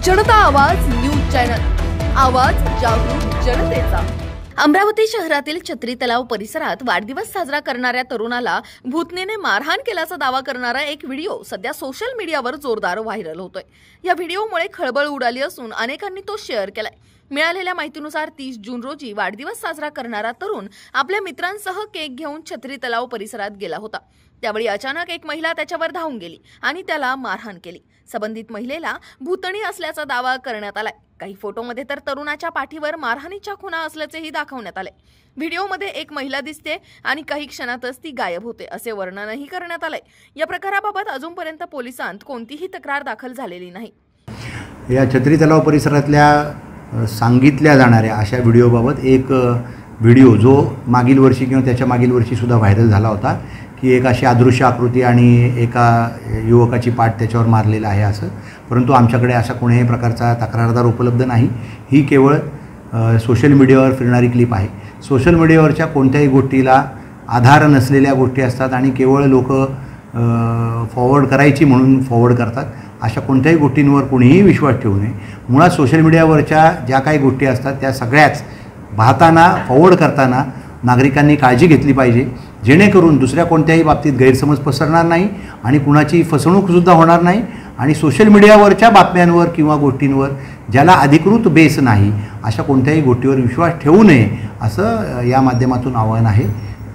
जनता आवाज news channel, आवाज जागरूक जनतेचा। अमरावती शहरातील छत्री तलाव परिसरात वाढदिवस साजरा करणाऱ्या तरुणाला भूतनेने मारहाण केल्याचा दावा करणारा एक व्हिडिओ सध्या सोशल मीडियावर जोरदार व्हायरल होतोय। या व्हिडिओमुळे खळबळ उडाली असून अनेकांनी तो शेअर केलाय। मिळालेल्या माहितीनुसार 30 जून रोजी वाढदिवस साजरा करणारा तरुण आपल्या मित्रांसह केक घेऊन छत्री तलाव परिसरात गेला होता। त्यावेळी अचानक एक महिला त्याच्यावर धावून गेली आणि त्याला मारहाण केली। संबंधित महिलेला भूतणी असल्याचा दावा करण्यात आलाय। काही फोटोमध्ये तर तरुणाच्या पाठीवर मारहाणीच्या खुणा असल्याचेही दाखवण्यात आले। व्हिडिओमध्ये एक महिला दिसते आणि काही क्षणातच ती गायब होते असे वर्णनही करण्यात आले। या प्रकाराबाबत अजूनपर्यंत पोलिसांत कोणतीही तक्रार दाखल झालेली नाही। या छत्री तलाव परिसरातल्या सांगितल्या जाणाऱ्या अशा व्हिडिओबाबत एक व्हिडिओ जो मागील वर्षी किंवा त्याच्या मागील वर्षी सुद्धा व्हायरल झाला होता की एक अशी अदृश्य आकृती आणि एका युवकाची पाठ त्याच्यावर मारलेला आहे असं, परंतु आमच्याकडे अशा कोणत्याही प्रकारचा तक्रारदार उपलब्ध नाही। ही केवळ सोशल मीडियावर फिरणारी क्लिप आहे। सोशल मीडियावरच्या कोणत्याही गोष्टीला आधार नसलेल्या गोष्टी असतात आणि केवळ लोक फॉरवर्ड करायची म्हणून फॉरवर्ड करतात। अशा कोणत्याही गोष्टींवर कोणीही विश्वास ठेवू नये। मुळात सोशल मीडियावरच्या ज्या काही गोष्टी असतात त्या सगळ्याच पाहताना फॉरवर्ड करताना नागरिकांनी काळजी घेतली पाहिजे, जेणेकरून दुसऱ्या कोणत्याही बाबतीत गैरसमज पसरणार नाही आणि कुणाची फसवणूकसुद्धा होणार नाही। आणि सोशल मीडियावरच्या बातम्यांवर किंवा गोष्टींवर ज्याला अधिकृत बेस नाही अशा कोणत्याही गोष्टीवर विश्वास ठेवू नये असं या माध्यमातून आवाहन आहे।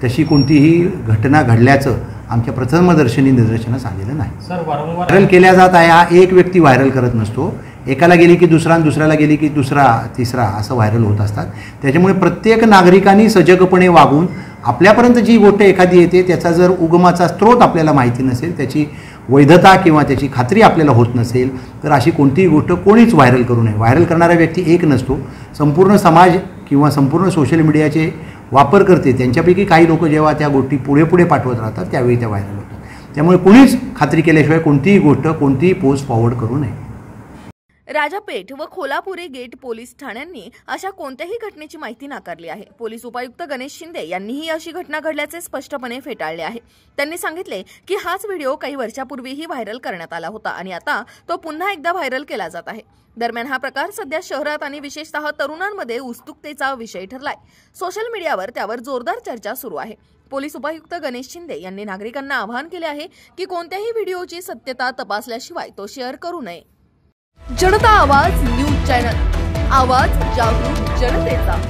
तशी कोणतीही घटना घडल्याचं आमच्या प्रथमदर्शनी निदर्शनास आलेलं नाही। व्हायरल केल्या जात आहे हा एक व्यक्ती व्हायरल करत नसतो। एकाला गेली की दुसरा, दुसऱ्याला गेली की दुसरा, तिसरा असं व्हायरल होत असतात। त्याच्यामुळे प्रत्येक नागरिकांनी सजगपणे वागून आपल्यापर्यंत जी गोष्ट एखादी येते त्याचा जर उगमाचा स्रोत आपल्याला माहिती नसेल, त्याची वैधता किंवा त्याची खात्री आपल्याला होत नसेल तर अशी कोणतीही गोष्ट कोणीच व्हायरल करू नये। व्हायरल करणारा व्यक्ती एक नसतो, संपूर्ण समाज किंवा संपूर्ण सोशल मीडियाचे वापर करते त्यांच्यापैकी काही लोक जेव्हा त्या गोष्टी पुढे पाठवत राहतात त्यावेळी त्या व्हायरल होतात। त्यामुळे कुणीच खात्री केल्याशिवाय कोणतीही गोष्ट कोणतीही पोस्ट फॉरवर्ड करू नये। राजापेठ व खोलापुरी गेट पोलीस ठाण्यांनी अशा कोणत्याही घटनेची माहिती नाकारली आहे। पोलीस उपायुक्त गणेश शिंदे यांनीही अशी घटना घडल्याचे स्पष्टपणे फेटाळले आहे। त्यांनी सांगितले की हाच व्हिडिओ काही वर्षापूर्वीही व्हायरल करण्यात आला होता आणि आता तो पुन्हा एकदा व्हायरल केला जात आहे। दरम्यान हा प्रकार सध्या शहरात आणि विशेषतः तरुणांमध्ये उत्सुकतेचा विषय ठरलाय। सोशल मीडियावर त्यावर जोरदार चर्चा सुरू आहे। पोलीस उपायुक्त गणेश शिंदे यांनी नागरिकांना आवाहन केले आहे की कोणत्याही व्हिडिओची सत्यता तपासल्याशिवाय तो शेअर करू नये। जनता आवाज न्यूज चॅनल, आवाज जागरूक जनतेचा।